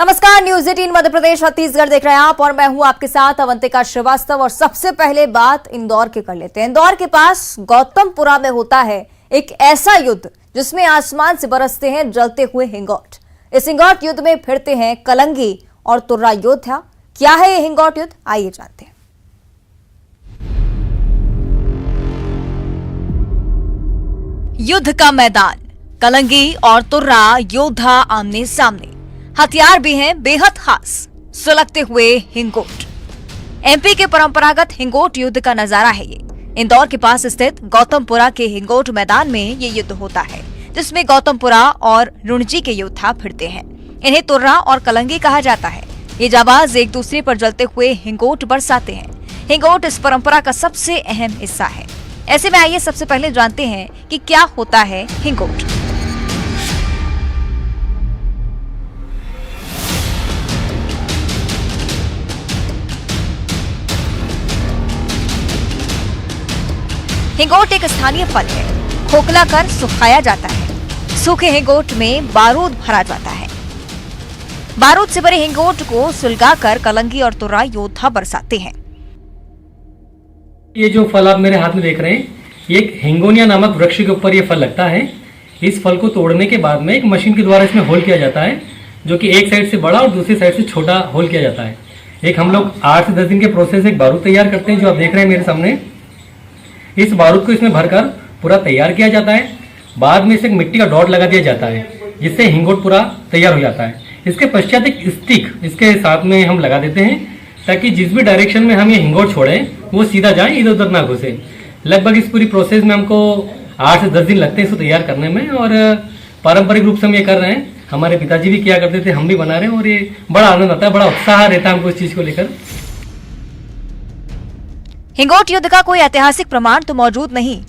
नमस्कार, न्यूज 18 मध्य प्रदेश छत्तीसगढ़ देख रहे हैं आप और मैं हूं आपके साथ अवंतिका श्रीवास्तव। और सबसे पहले बात इंदौर की कर लेते हैं। इंदौर के पास गौतमपुरा में होता है एक ऐसा युद्ध जिसमें आसमान से बरसते हैं जलते हुए हिंगोट। इस हिंगोट युद्ध में भिड़ते हैं कलंगी और तुर्रा योद्धा। क्या है ये हिंगोट युद्ध, आइए जानते हैं। युद्ध का मैदान, कलंगी और तुर्रा योद्धा आमने सामने, हथियार भी हैं बेहद खास, सुलगते हुए हिंगोट। एमपी के परंपरागत हिंगोट युद्ध का नजारा है ये। इंदौर के पास स्थित गौतमपुरा के हिंगोट मैदान में ये युद्ध होता है, जिसमें गौतमपुरा और रुणजी के योद्धा भिड़ते हैं। इन्हें तुर्रा और कलंगी कहा जाता है। ये जाबाज एक दूसरे पर जलते हुए हिंगोट बरसाते हैं। हिंगोट इस परंपरा का सबसे अहम हिस्सा है। ऐसे में आइए सबसे पहले जानते हैं कि क्या होता है हिंगोट। हिंगोट एक स्थानीय फल है। खोखला कर सुखाया जाता है। सूखे हिंगोट में बारूद भरा जाता है। बारूद से भरे हिंगोट को सुलगाकर कलंगी और तुर्रा योद्धा बरसाते हैं। ये जो फल आप मेरे हाथ में देख रहे हैं, ये एक हिंगोनिया नामक वृक्ष के ऊपर ये फल लगता है। इस फल को तोड़ने के बाद में एक मशीन के द्वारा इसमें होल किया जाता है, जो कि एक साइड से बड़ा और दूसरी साइड से छोटा होल किया जाता है। एक हम लोग 8 से 10 दिन के प्रोसेस से एक बारूद तैयार करते हैं, जो आप देख रहे हैं मेरे सामने। इस बारूद को इसमें भरकर पूरा तैयार किया जाता है। बाद में इसे एक मिट्टी का डॉट लगा दिया जाता है, जिससे हिंगोट पूरा तैयार हो जाता है। इसके पश्चात एक स्टिक इसके साथ में हम लगा देते हैं, ताकि जिस भी डायरेक्शन में हम ये हिंगोट छोड़ें वो सीधा जाए, इधर उधर ना घुसे। लगभग इस पूरी प्रोसेस में हमको 8 से 10 दिन लगते हैं इसको तैयार करने में। और पारंपरिक रूप से हम ये कर रहे हैं। हमारे पिताजी भी किया करते थे, हम भी बना रहे हैं। और ये बड़ा आनंद आता है, बड़ा उत्साह रहता है हमको इस चीज को लेकर। हिंगोट युद्ध का कोई ऐतिहासिक प्रमाण तो मौजूद नहीं,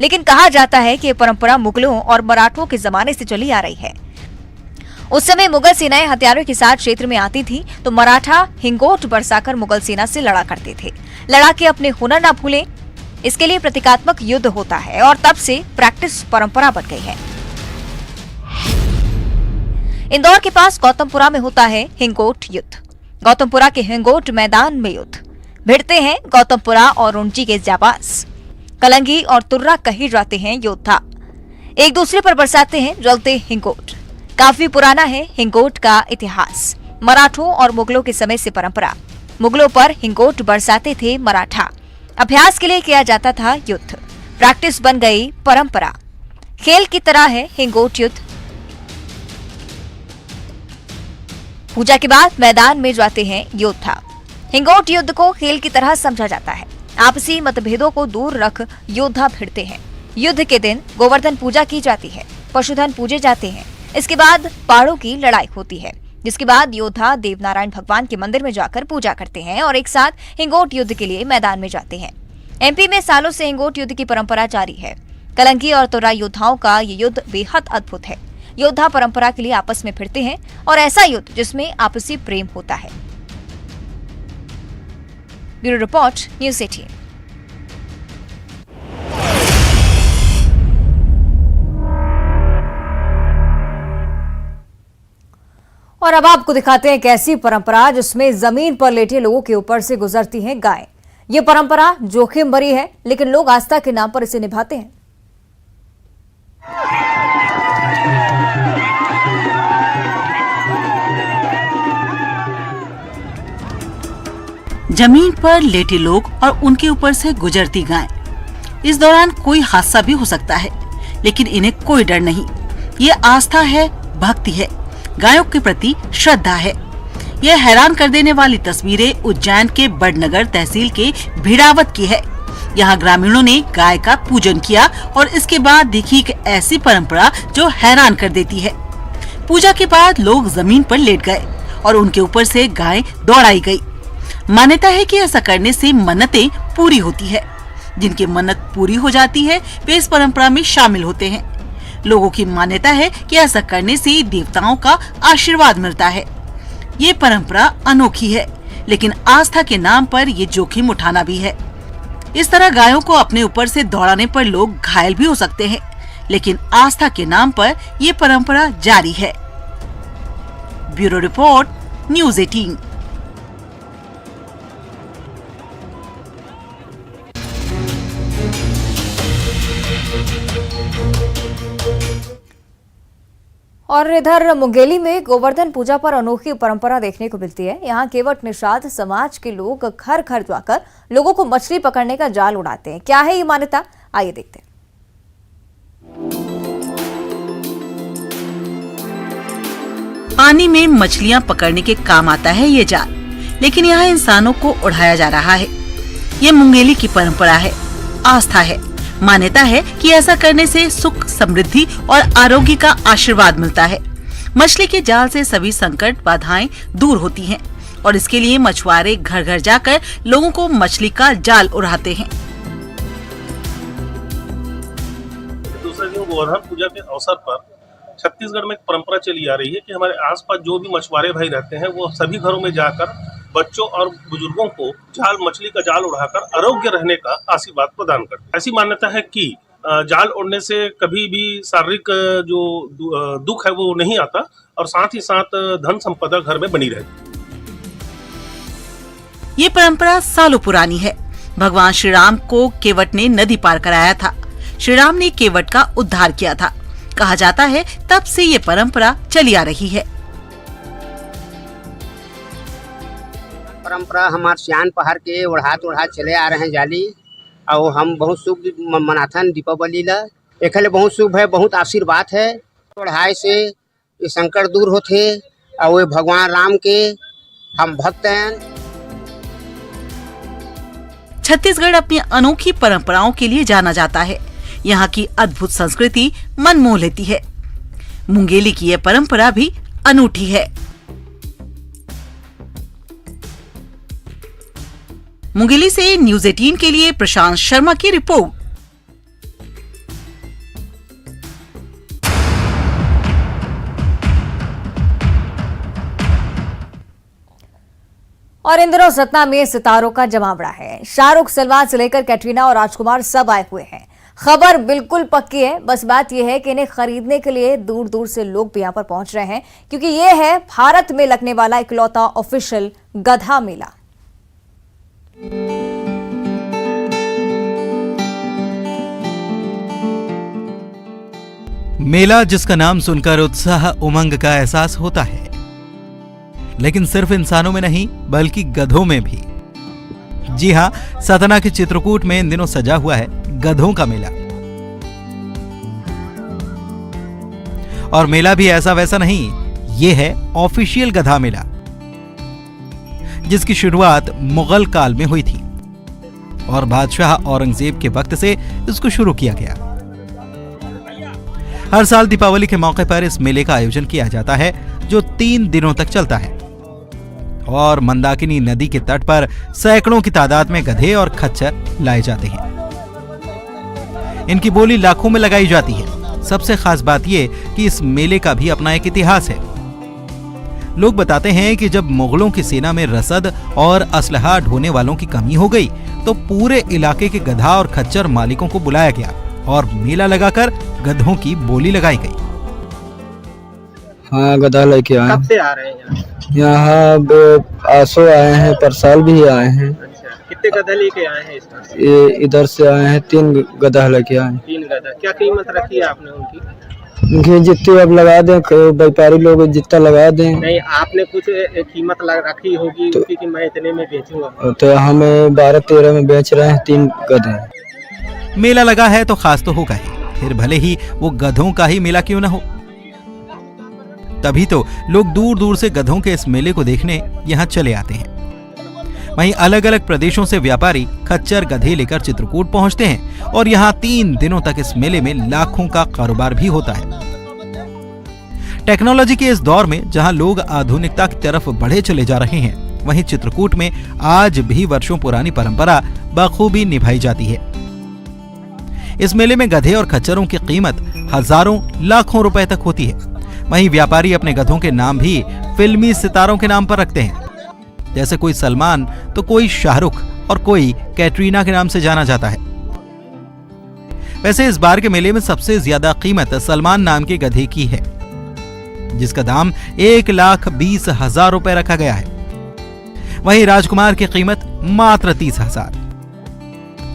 लेकिन कहा जाता है कि ये परंपरा मुगलों और मराठों के जमाने से चली आ रही है। उस समय मुगल सेनाएं हथियारों के साथ क्षेत्र में आती थी, तो मराठा हिंगोट बरसाकर मुगल सेना से लड़ा करते थे। लड़ा के अपने हुनर न भूलें, इसके लिए प्रतीकात्मक युद्ध होता है और तब से प्रैक्टिस परंपरा बन गई है। इंदौर के पास गौतमपुरा में होता है हिंगोट युद्ध। गौतमपुरा के हिंगोट मैदान में युद्ध भिड़ते हैं गौतमपुरा और रुणजी के जाबाज। कलंगी और तुर्रा कहे जाते हैं योद्धा। एक दूसरे पर बरसाते हैं जलते हिंगोट। काफी पुराना है हिंगोट का इतिहास। मराठों और मुगलों के समय से परंपरा। मुगलों पर हिंगोट बरसाते थे मराठा। अभ्यास के लिए किया जाता था युद्ध। प्रैक्टिस बन गई परंपरा। खेल की तरह है हिंगोट युद्ध। पूजा के बाद मैदान में जाते हैं योद्धा। हिंगोट युद्ध को खेल की तरह समझा जाता है। आपसी मतभेदों को दूर रख योद्धा भिड़ते हैं। युद्ध के दिन गोवर्धन पूजा की जाती है, पशुधन पूजे जाते हैं। इसके बाद पहाड़ों की लड़ाई होती है, जिसके बाद योद्धा देवनारायण भगवान के मंदिर में जाकर पूजा करते हैं और एक साथ हिंगोट युद्ध के लिए मैदान में जाते हैं। एमपी में सालों से हिंगोट युद्ध की परंपरा जारी है। कलंगी और तुर्रा योद्धाओं का ये युद्ध बेहद अद्भुत है। योद्धा परंपरा के लिए आपस में भिड़ते हैं और ऐसा युद्ध जिसमें आपसी प्रेम होता है। Bureau report, news 18। और अब आपको दिखाते हैं एक ऐसी परंपरा जिसमें जमीन पर लेटे लोगों के ऊपर से गुजरती हैं गायें। ये परंपरा जोखिम भरी है, लेकिन लोग आस्था के नाम पर इसे निभाते हैं। जमीन पर लेटे लोग और उनके ऊपर से गुजरती गाय। इस दौरान कोई हादसा भी हो सकता है, लेकिन इन्हें कोई डर नहीं। ये आस्था है, भक्ति है, गायों के प्रति श्रद्धा है। यह हैरान कर देने वाली तस्वीरें उज्जैन के बड़नगर तहसील के भिड़ावत की है। यहाँ ग्रामीणों ने गाय का पूजन किया और इसके बाद दिखी एक ऐसी परंपरा जो हैरान कर देती है। पूजा के बाद लोग जमीन पर लेट गए और उनके ऊपर से गाय दौड़ाई गई। मान्यता है कि ऐसा करने से मन्नतें पूरी होती है। जिनकी मन्नत पूरी हो जाती है वे इस परंपरा में शामिल होते हैं। लोगों की मान्यता है कि ऐसा करने से देवताओं का आशीर्वाद मिलता है। ये परंपरा अनोखी है, लेकिन आस्था के नाम पर ये जोखिम उठाना भी है। इस तरह गायों को अपने ऊपर से दौड़ाने पर लोग घायल भी हो सकते हैं, लेकिन आस्था के नाम पर ये परंपरा जारी है। Bureau report, news 18। और इधर मुंगेली में गोवर्धन पूजा पर अनोखी परंपरा देखने को मिलती है। यहाँ केवट निषाद समाज के लोग घर घर जाकर लोगों को मछली पकड़ने का जाल उड़ाते हैं। क्या है ये मान्यता, आइए देखते हैं। पानी में मछलियां पकड़ने के काम आता है ये जाल, लेकिन यहाँ इंसानों को उड़ाया जा रहा है। ये मुंगेली की परंपरा है, आस्था है। मान्यता है कि ऐसा करने से सुख, समृद्धि और आरोग्य का आशीर्वाद मिलता है। मछली के जाल से सभी संकट, बाधाएं दूर होती हैं और इसके लिए मछुआरे घर घर जाकर लोगों को मछली का जाल उड़ाते हैं। दूसरे दिन गोवर्धन पूजा के अवसर पर छत्तीसगढ़ में एक परंपरा चली आ रही है कि हमारे आसपास जो भी मछुआरे भाई रहते हैं वो सभी घरों में जाकर बच्चों और बुजुर्गों को मछली का जाल उड़ाकर आरोग्य रहने का आशीर्वाद प्रदान करते हैं। ऐसी मान्यता है कि जाल उड़ने से कभी भी शारीरिक जो दुख है वो नहीं आता और साथ ही साथ धन संपदा घर में बनी रहती। ये परंपरा सालों पुरानी है। भगवान श्री राम को केवट ने नदी पार कराया था। श्री राम ने केवट का उद्धार किया था। कहा जाता है तब से ये परंपरा चली आ रही है। परंपरा हमारे सियान पहाड़ के उड़ात चले आ रहे हैं जाली, और हम बहुत शुभ मनाथन दीपावली ला। एकले बहुत शुभ है, बहुत आशीर्वाद है। उड़ाए से ये संकट दूर होते और वो भगवान राम के हम भक्त हैं। छत्तीसगढ़ अपनी अनोखी परंपराओं के लिए जाना जाता है। यहाँ की अद्भुत संस्कृति मन मोह लेती है। मुंगेली की यह परंपरा भी अनूठी है। मुंगेली से न्यूज़ 18 के लिए प्रशांत शर्मा की रिपोर्ट। और इन दिनों सतना में सितारों का जमावड़ा है। शाहरुख, सलमान से लेकर कैटरीना और राजकुमार सब आए हुए हैं। खबर बिल्कुल पक्की है, बस बात यह है कि इन्हें खरीदने के लिए दूर दूर से लोग भी यहाँ पर पहुंच रहे हैं, क्योंकि ये है भारत में लगने वाला इकलौता ऑफिशियल गधा मेला। मेला जिसका नाम सुनकर उत्साह, उमंग का एहसास होता है, लेकिन सिर्फ इंसानों में नहीं बल्कि गधों में भी। जी हां, सतना के चित्रकूट में इन दिनों सजा हुआ है गधों का मेला। और मेला भी ऐसा वैसा नहीं, ये है ऑफिशियल गधा मेला, जिसकी शुरुआत मुगल काल में हुई थी और बादशाह औरंगजेब के वक्त से इसको शुरू किया गया। हर साल दीपावली के मौके पर इस मेले का आयोजन किया जाता है, जो 3 दिनों तक चलता है। और मंदाकिनी नदी के तट पर सैकड़ों की तादाद में गधे और खच्चर लाए जाते हैं। इनकी बोली लाखों में लगाई जाती है। सबसे खास बात यह कि इस मेले का भी अपना एक इतिहास है। लोग बताते हैं कि जब मुगलों की सेना में रसद और असलहा ढोने वालों की कमी हो गई, तो पूरे इलाके के गधा और खच्चर मालिकों को बुलाया गया और मेला लगाकर गधों की बोली लगाई गई। हाँ, गधा लेके आए। कब से आ रहे हैं यहाँ? आसो आए हैं, पर साल भी आए हैं। अच्छा, कितने गधा लेके आए हैं इस बार? ये इधर से आए हैं, 3 गधा लेके आए। 3 गधा। क्या कीमत रखी है आपने उनकी? उनकी जितनी अब लगा दें, व्यापारी लोग जितना लगा दें। नहीं, आपने कुछ कीमत रखी होगी तो, कि मैं इतने में बेचूंगा। तो हमें 12-13 में बेच रहे हैं 3 गधे। मेला लगा है तो खास तो होगा ही, फिर भले ही वो गधों का ही मेला क्यों न हो। तभी तो लोग दूर दूर से गधों के इस मेले को देखने यहाँ चले आते हैं। वहीं अलग अलग प्रदेशों से व्यापारी खच्चर गधे लेकर चित्रकूट पहुंचते हैं और यहाँ 3 दिनों तक इस मेले में लाखों का कारोबार भी होता है। टेक्नोलॉजी के इस दौर में जहां लोग आधुनिकता की तरफ बढ़े चले जा रहे हैं, वहीं चित्रकूट में आज भी वर्षों पुरानी परंपरा बखूबी निभाई जाती है। इस मेले में गधे और खच्चरों की कीमत हजारों लाखों रुपए तक होती है। वहीं व्यापारी अपने गधों के नाम भी फिल्मी सितारों के नाम पर रखते हैं। जैसे कोई सलमान तो कोई शाहरुख और कोई कैटरीना के नाम से जाना जाता है। वैसे इस बार के मेले में सबसे ज्यादा कीमत सलमान नाम के गधे की है। जिसका दाम 1,20,000 रुपए रखा गया है। वहीं राजकुमार की कीमत मात्र 30,000।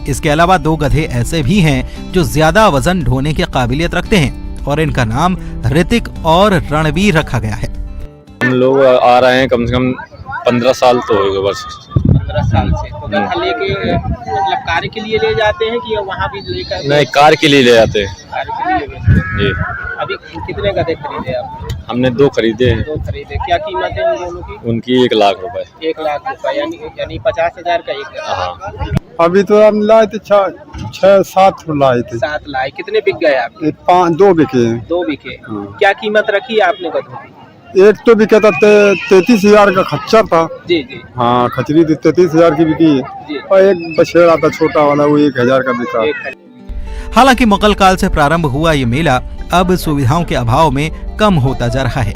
इसके अलावा 2 गधे ऐसे भी हैं जो ज्यादा वजन ढोने की काबिलियत रखते हैं और इनका नाम ऋतिक और रणवीर रखा गया है। हम लोग आ रहे हैं कम से कम 15 साल तो हो गए बस। 15 साल से तो गधा लेके मतलब कार्य के लिए ले जाते हैं कि वहाँ भी लेकर? नहीं, कार के लिए ले जाते हैं। कार्य के लिए जी। अभी कितने गधे खरीदे आप? हमने 2 खरीदे हैं। 2 खरीदे। क्या कीमत है उन दोनों की? उनकी 1 लाख रुपए। 1 लाख रुपए यानी 50,000 का एक गधा। हाँ। अभी तो हम लाए थे 6-7 लाए थे। 7 लाए। कितने बिक गए आपके? 2 बिके हैं। 2 बिके। क्या कीमत रखी है आपने गधों की? एक तो बिका था 33,000 का खच्चर था। जी जी। हाँ, खचरी 33,000 की बिकी जी। है और एक बछेड़ा था छोटा वाला, वो 1,000 का बिका। हालांकि मुगल काल से प्रारंभ हुआ ये मेला अब सुविधाओं के अभाव में कम होता जा रहा है,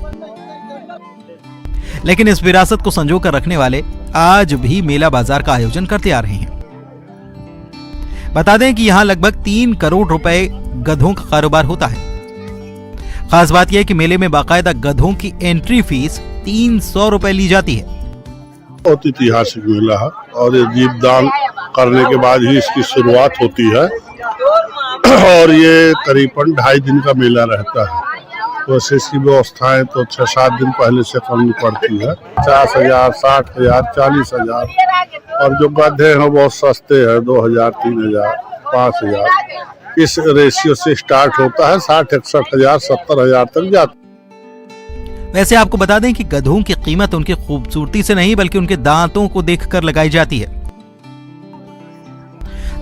लेकिन इस विरासत को संजो कर रखने वाले आज भी मेला बाजार का आयोजन करते आ रहे हैं। बता दें कि यहाँ लगभग 3 करोड़ रुपए गधों का कारोबार होता है। खास बात यह है कि मेले में बाकायदा गधों की एंट्री फीस 300 रुपए ली जाती है। बहुत ऐतिहासिक मेला है और ये दीपदान करने के बाद ही इसकी शुरुआत होती है और ये करीबन 2.5 दिन का मेला रहता है। वैसे इसकी व्यवस्थाएं तो 6-7 दिन पहले से करनी पड़ती है। 50,000, 60,000, 40,000 और जो गधे हैं बहुत सस्ते हैं, 2,000, 3,000, 5,000 इस रेशियो से स्टार्ट होता है। 60,000, 61,000, 70,000 तक जाता। वैसे आपको बता दें कि गधों की कीमत उनकी खूबसूरती से नहीं बल्कि उनके दांतों को देखकर लगाई जाती है।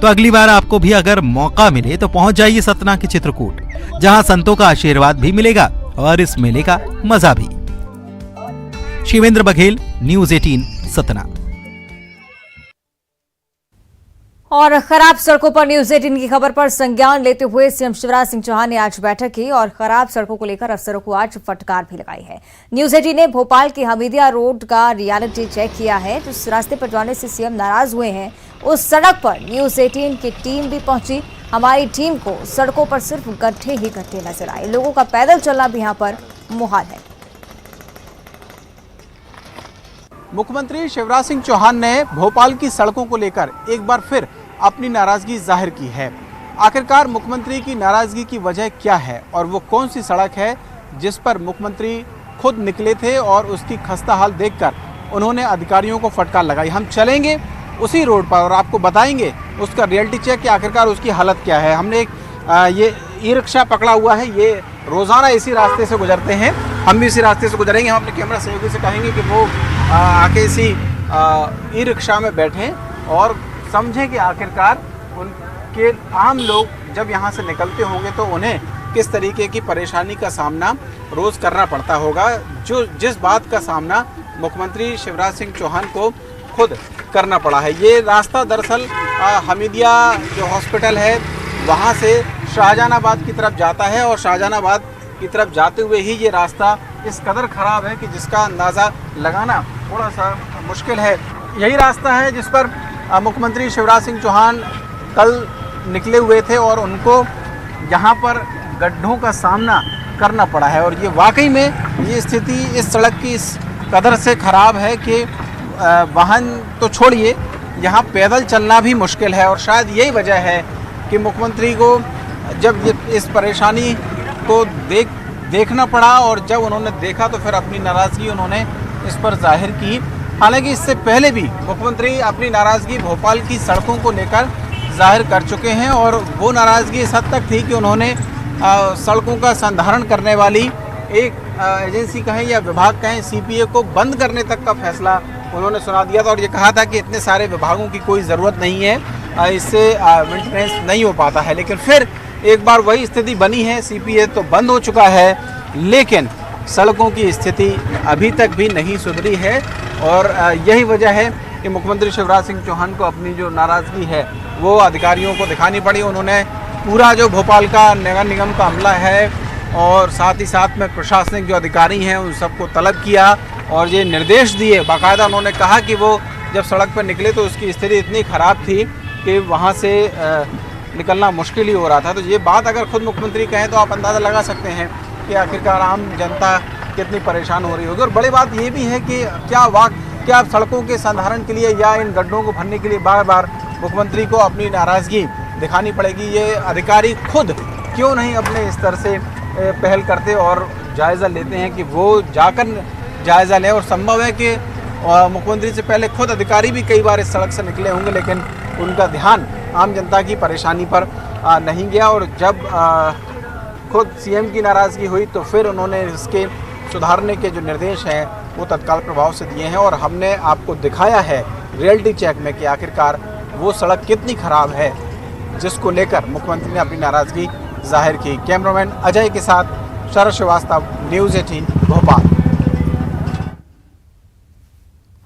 तो अगली बार आपको भी अगर मौका मिले तो पहुंच जाइए सतना के चित्रकूट, जहां संतों का आशीर्वाद भी मिलेगा और इस मेले का मजा भी। शिवेंद्र बघेल, न्यूज़ 18 सतना। और खराब सड़कों पर न्यूज 18 की खबर पर संज्ञान लेते हुए सीएम शिवराज सिंह चौहान ने आज बैठक की और खराब सड़कों को लेकर अफसरों को आज फटकार भी लगाई है। न्यूज 18 ने भोपाल के हमीदिया रोड का रियलिटी चेक किया है। जिस रास्ते पर जाने से सीएम नाराज हुए हैं उस सड़क पर न्यूज 18 की टीम भी पहुंची। हमारी टीम को सड़कों पर सिर्फ गड्ढे ही गड्ढे नजर आए। लोगों का पैदल चलना भी यहां पर मुहाल है। मुख्यमंत्री शिवराज सिंह चौहान ने भोपाल की सड़कों को लेकर एक बार फिर अपनी नाराजगी जाहिर की है। आखिरकार मुख्यमंत्री की नाराजगी की वजह क्या है और वो कौन सी सड़क है जिस पर मुख्यमंत्री खुद निकले थे और उसकी खस्ता हाल देखकर उन्होंने अधिकारियों को फटकार लगाई। हम चलेंगे उसी रोड पर और आपको बताएंगे उसका रियलिटी चेक कि आखिरकार उसकी हालत क्या है। हमने एक ये ई रिक्शा पकड़ा हुआ है, ये रोज़ाना इसी रास्ते से गुजरते हैं, हम भी इसी रास्ते से गुजरेंगे। हम अपने कैमरा सहयोगी से कहेंगे कि वो आके इसी ई रिक्शा में बैठें और समझें कि आखिरकार उनके आम लोग जब यहाँ से निकलते होंगे तो उन्हें किस तरीके की परेशानी का सामना रोज़ करना पड़ता होगा, जो जिस बात का सामना मुख्यमंत्री शिवराज सिंह चौहान को खुद करना पड़ा है। ये रास्ता दरअसल हमीदिया जो हॉस्पिटल है वहाँ से शाहजहानाबाद की तरफ जाता है और शाहजहानाबाद की तरफ जाते हुए ही ये रास्ता इस कदर ख़राब है कि जिसका अंदाज़ा लगाना थोड़ा सा मुश्किल है। यही रास्ता है जिस पर मुख्यमंत्री शिवराज सिंह चौहान कल निकले हुए थे और उनको यहाँ पर गड्ढों का सामना करना पड़ा है। और ये वाकई में ये स्थिति इस सड़क की इस कदर से ख़राब है कि वाहन तो छोड़िए, यहाँ पैदल चलना भी मुश्किल है। और शायद यही वजह है कि मुख्यमंत्री को जब ये इस परेशानी को देखना पड़ा और जब उन्होंने देखा तो फिर अपनी नाराज़गी उन्होंने इस पर जाहिर की। हालांकि इससे पहले भी मुख्यमंत्री अपनी नाराज़गी भोपाल की सड़कों को लेकर जाहिर कर चुके हैं और वो नाराज़गी इस हद तक थी कि उन्होंने सड़कों का संधारण करने वाली एक एजेंसी कहें या विभाग कहें सीपीए को बंद करने तक का फैसला उन्होंने सुना दिया था और ये कहा था कि इतने सारे विभागों की कोई ज़रूरत नहीं है, इससे मेंटेनेंस नहीं हो पाता है। लेकिन फिर एक बार वही स्थिति बनी है, सीपीए तो बंद हो चुका है लेकिन सड़कों की स्थिति अभी तक भी नहीं सुधरी है। और यही वजह है कि मुख्यमंत्री शिवराज सिंह चौहान को अपनी जो नाराज़गी है वो अधिकारियों को दिखानी पड़ी। उन्होंने पूरा जो भोपाल का नगर निगम का अमला है और साथ ही साथ में प्रशासनिक जो अधिकारी हैं उन सबको तलब किया और ये निर्देश दिए। बाकायदा उन्होंने कहा कि वो जब सड़क पर निकले तो उसकी स्थिति इतनी ख़राब थी कि वहाँ से निकलना मुश्किल ही हो रहा था। तो ये बात अगर खुद मुख्यमंत्री कहें तो आप अंदाज़ा लगा सकते हैं कि आखिरकार आम जनता कितनी परेशान हो रही होगी। और बड़ी बात ये भी है कि क्या सड़कों के संधारण के लिए या इन गड्ढों को भरने के लिए बार बार मुख्यमंत्री को अपनी नाराज़गी दिखानी पड़ेगी? ये अधिकारी खुद क्यों नहीं अपने स्तर से पहल करते और जायज़ा लेते हैं कि वो जाकर जायज़ा लें? और संभव है कि मुख्यमंत्री से पहले खुद अधिकारी भी कई बार इस सड़क से निकले होंगे, लेकिन उनका ध्यान आम जनता की परेशानी पर नहीं गया। और जब खुद सीएम की नाराज़गी हुई तो फिर उन्होंने इसके सुधारने के जो निर्देश हैं वो तत्काल प्रभाव से दिए हैं। और हमने आपको दिखाया है रियलिटी चेक में कि आखिरकार वो सड़क कितनी खराब है जिसको लेकर मुख्यमंत्री ने अपनी नाराज़गी जाहिर की। कैमरामैन अजय के साथ शरद श्रीवास्तव, न्यूज़ 18 भोपाल।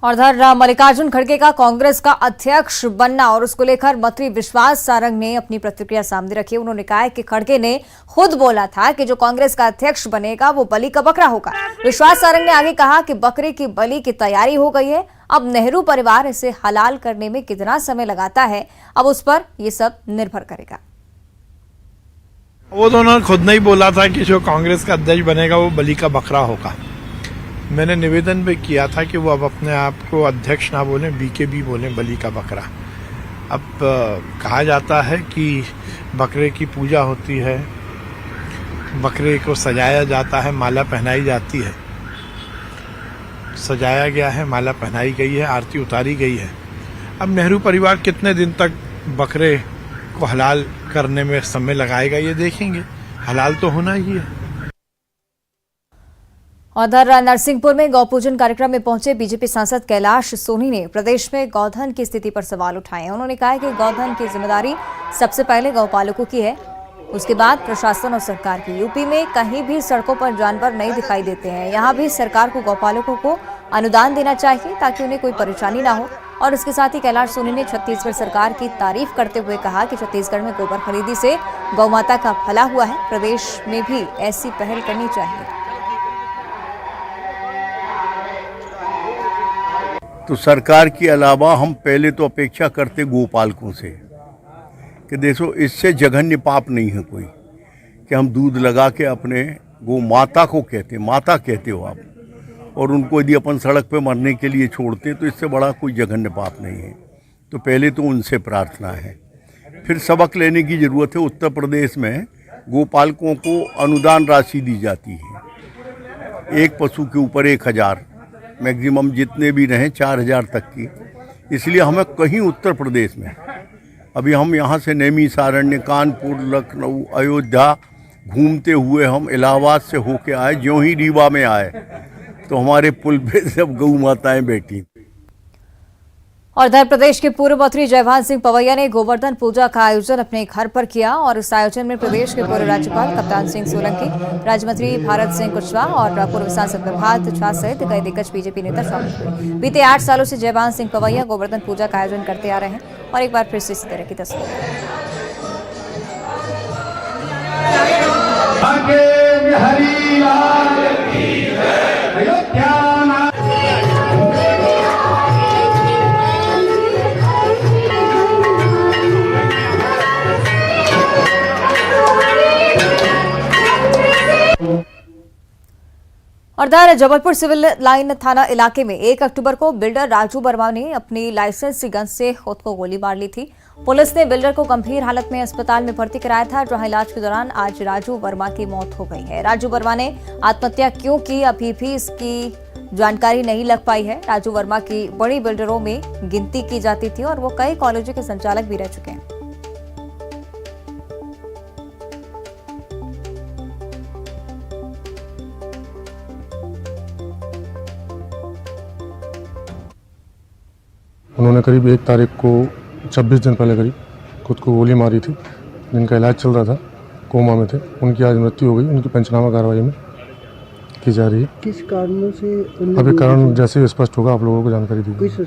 और इधर मल्लिकार्जुन खड़गे का कांग्रेस का अध्यक्ष बनना और उसको लेकर मंत्री विश्वास सारंग ने अपनी प्रतिक्रिया सामने रखी। उन्होंने कहा है कि खड़गे ने खुद बोला था कि जो कांग्रेस का अध्यक्ष बनेगा वो बलि का बकरा होगा। विश्वास सारंग ने आगे कहा कि बकरे की बलि की तैयारी हो गई है, अब नेहरू परिवार इसे हलाल करने में कितना समय लगाता है अब उस पर ये सब निर्भर करेगा। वो तो उन्होंने खुद नहीं बोला था कि जो कांग्रेस का अध्यक्ष बनेगा वो बलि का बकरा होगा। मैंने निवेदन भी किया था कि वो अब अपने आप को अध्यक्ष ना बोलें, बीकेबी बोलें, बलि का बकरा। अब कहा जाता है कि बकरे की पूजा होती है, बकरे को सजाया जाता है, माला पहनाई जाती है। सजाया गया है, माला पहनाई गई है, आरती उतारी गई है। अब नेहरू परिवार कितने दिन तक बकरे को हलाल करने में समय लगाएगा ये देखेंगे। हलाल तो होना ही है। उधर नरसिंहपुर में गौपूजन कार्यक्रम में पहुंचे बीजेपी सांसद कैलाश सोनी ने प्रदेश में गौधन की स्थिति पर सवाल उठाए। उन्होंने कहा कि गौधन की जिम्मेदारी सबसे पहले गौपालकों की है, उसके बाद प्रशासन और सरकार की। यूपी में कहीं भी सड़कों पर जानवर नहीं दिखाई देते हैं, यहाँ भी सरकार को गौपालकों को अनुदान देना चाहिए ताकि उन्हें कोई परेशानी ना हो। और इसके साथ ही कैलाश सोनी ने छत्तीसगढ़ सरकार की तारीफ करते हुए कहा कि छत्तीसगढ़ में गोबर खरीदी से गौमाता का भला हुआ है, प्रदेश में भी ऐसी पहल करनी चाहिए। तो सरकार के अलावा हम पहले तो अपेक्षा करते गोपालकों से कि देखो इससे जघन्य पाप नहीं है कोई कि हम दूध लगा के अपने गौ माता को कहते, माता कहते हो आप, और उनको यदि अपन सड़क पे मरने के लिए छोड़ते तो इससे बड़ा कोई जघन्य पाप नहीं है। तो पहले तो उनसे प्रार्थना है। फिर सबक लेने की ज़रूरत है। उत्तर प्रदेश में गोपालकों को अनुदान राशि दी जाती है, एक पशु के ऊपर 1000, मैक्सिमम जितने भी रहें 4000 तक की। इसलिए हमें कहीं उत्तर प्रदेश में, अभी हम यहाँ से नैमिषारण्य, कानपुर, लखनऊ, अयोध्या घूमते हुए हम इलाहाबाद से होके आए, ज्यों ही रीवा में आए तो हमारे पुल पे सब गौ माताएं बैठी। और इधर प्रदेश के पूर्व मंत्री जयभान सिंह पवैया ने गोवर्धन पूजा का आयोजन अपने घर पर किया और इस आयोजन में प्रदेश के पूर्व राज्यपाल कप्तान सिंह सोलंकी, राज्य मंत्री भारत सिंह कुशवाहा और पूर्व सांसद प्रभात झा सहित कई दिग्गज बीजेपी नेता शामिल हुए। बीते 8 सालों से जयभान सिंह पवैया गोवर्धन पूजा का आयोजन करते आ रहे हैं और एक बार फिर से इसी तरह की तस्वीर। और इधर जबलपुर सिविल लाइन थाना इलाके में 1 अक्टूबर को बिल्डर राजू वर्मा ने अपनी लाइसेंसी गन से खुद को गोली मार ली थी। पुलिस ने बिल्डर को गंभीर हालत में अस्पताल में भर्ती कराया था, जहां इलाज के दौरान आज राजू वर्मा की मौत हो गई है। राजू वर्मा ने आत्महत्या क्यों की अभी भी इसकी जानकारी नहीं लग पाई है। राजू वर्मा की बड़ी बिल्डरों में गिनती की जाती थी और वो कई कॉलेजों के संचालक भी रह चुके हैं। उन्होंने करीब 1 तारीख को 26 दिन पहले करीब खुद को गोली मारी थी, जिनका इलाज चल रहा था, कोमा में थे। उनकी आज मृत्यु हो गई। उनकी पंचनामा कार्रवाई में की जा रही है। किस कारणों से? अभी कारण जैसे स्पष्ट होगा आप लोगों को जानकारी दी।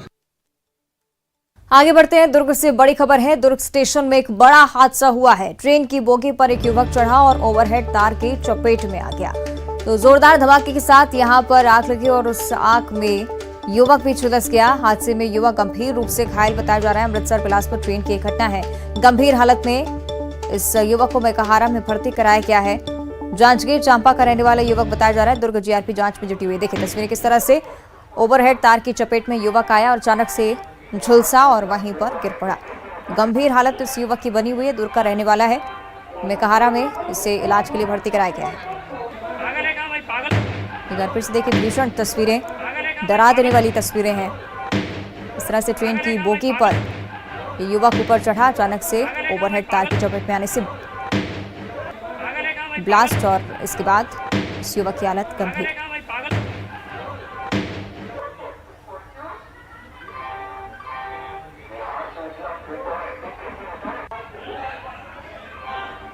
आगे बढ़ते हैं। दुर्ग से बड़ी खबर है। दुर्ग स्टेशन में एक बड़ा हादसा हुआ है। ट्रेन की बोगी पर एक युवक चढ़ा और ओवरहेड तार की चपेट में आ गया तो जोरदार धमाके के साथ यहां पर आग लगी और उस आग में युवक भी झुलस गया। हादसे में युवक गंभीर रूप से घायल बताया जा रहा है। अमृतसर बिलासपुर ट्रेन की एक घटना है। गंभीर हालत में इस युवक को मेकाहारा में भर्ती कराया गया है जांजगीर चांपा का रहने वाला युवक बताया जा रहा है। दुर्ग जीआरपी जांच में जुटी हुई। देखिए तस्वीरें किस तरह से ओवरहेड तार की चपेट में युवक आया और अचानक से झुलसा और वहीं पर गिर पड़ा। गंभीर हालत इस युवक की बनी हुई है। दुर्ग का रहने वाला है। मेकहारा में इसे इलाज के लिए भर्ती कराया गया है। एक बार फिर से देखिए भीषण तस्वीरें, डरा देने वाली तस्वीरें हैं। इस तरह से ट्रेन की बोगी पर ये युवक ऊपर चढ़ा, अचानक से ओवरहेड तार की चपेट में आने से ब्लास्ट और इसके बाद इस युवक की हालत गंभीर।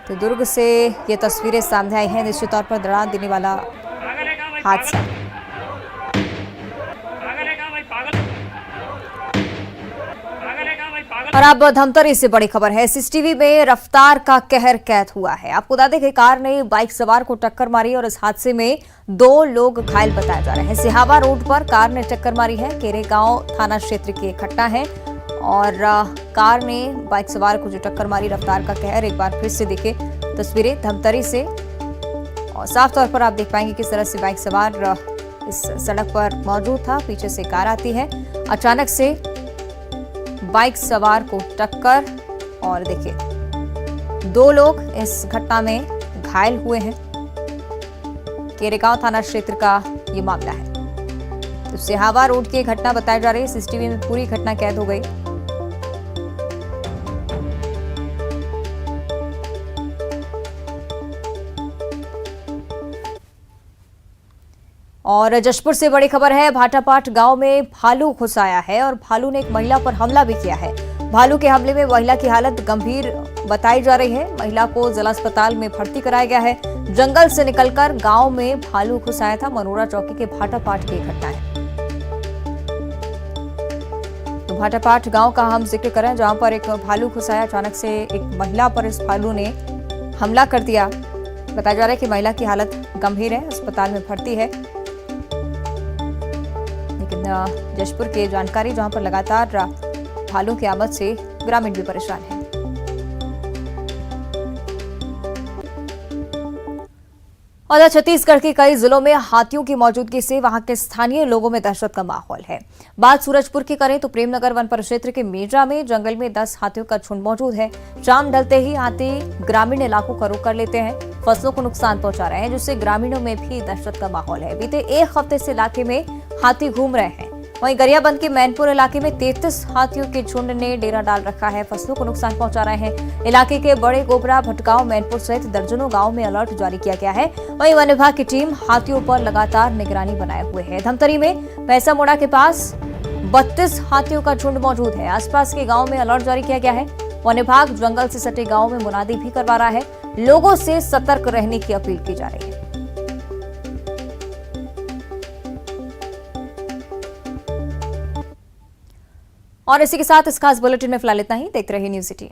तो दुर्ग से ये तस्वीरें सामने आई हैं। निश्चित तौर पर डरा देने वाला हादसा। और अब धमतरी से बड़ी खबर है। सीसीटीवी में रफ्तार का कहर कैद हुआ है। आपको बता दें कि कार ने बाइक सवार को टक्कर मारी और इस हादसे में 2 लोग घायल बताए जा रहे हैं। सिहावा रोड पर कार ने टक्कर मारी है। केरेगांव थाना क्षेत्र की घटना है और कार ने बाइक सवार को जो टक्कर मारी, रफ्तार का कहर। एक बार फिर से देखें तस्वीरें धमतरी से और साफ तौर पर आप देख पाएंगे किस तरह से बाइक सवार इस सड़क पर मौजूद था। पीछे से कार आती है, अचानक से बाइक सवार को टक्कर और देखिए 2 लोग इस घटना में घायल हुए हैं। केरेगांव थाना क्षेत्र का ये मामला है। तो सिहावा रोड की घटना बताई जा रही है। सीसीटीवी में पूरी घटना कैद हो गई। और जशपुर से बड़ी खबर है। भाटापाट गांव में भालू घुस आया है और भालू ने एक महिला पर हमला भी किया है। भालू के हमले में महिला की हालत गंभीर बताई जा रही है। महिला को जिला अस्पताल में भर्ती कराया गया है। जंगल से निकलकर गांव में भालू घुस आया था। मनोरा चौकी के भाटापाट की घटना है। तो भाटापाट गांव का हम जिक्र करें, जहां पर एक भालू घुस आया। अचानक से एक महिला पर इस भालू ने हमला कर दिया। बताया जा रहा है कि महिला की हालत गंभीर है, अस्पताल में भर्ती है। जशपुर की जानकारी, जहां पर लगातार भालू की आमद से ग्रामीण भी परेशान हैं। और छत्तीसगढ़ के कई जिलों में हाथियों की मौजूदगी से वहां के स्थानीय लोगों में दहशत का माहौल है। बात सूरजपुर की करें तो प्रेमनगर वन परिक्षेत्र के मेजा में जंगल में 10 हाथियों का झुंड मौजूद है। शाम ढलते ही हाथी ग्रामीण इलाकों का रुख कर लेते हैं, फसलों को नुकसान पहुंचा रहे हैं, जिससे ग्रामीणों में भी दहशत का माहौल है। बीते 1 हफ्ते से इलाके में हाथी घूम रहे हैं। वहीं गरियाबंद के मैनपुर इलाके में 33 हाथियों के झुंड ने डेरा डाल रखा है, फसलों को नुकसान पहुंचा रहे हैं। इलाके के बड़े गोबरा, भटगांव, मैनपुर सहित दर्जनों गांव में अलर्ट जारी किया गया है। वहीं वन विभाग की टीम हाथियों पर लगातार निगरानी बनाए हुए है। धमतरी में पैसा मोड़ा के पास 32 हाथियों का झुंड मौजूद है। आसपास के गाँव में अलर्ट जारी किया गया है। वन विभाग जंगल से सटे गाँव में मुनादी भी करवा रहा है। लोगों से सतर्क रहने की अपील की जा रही है। और इसी के साथ इस खास बुलेटिन में फिलहाल इतना ही। देखते रहिए न्यूज़ 18।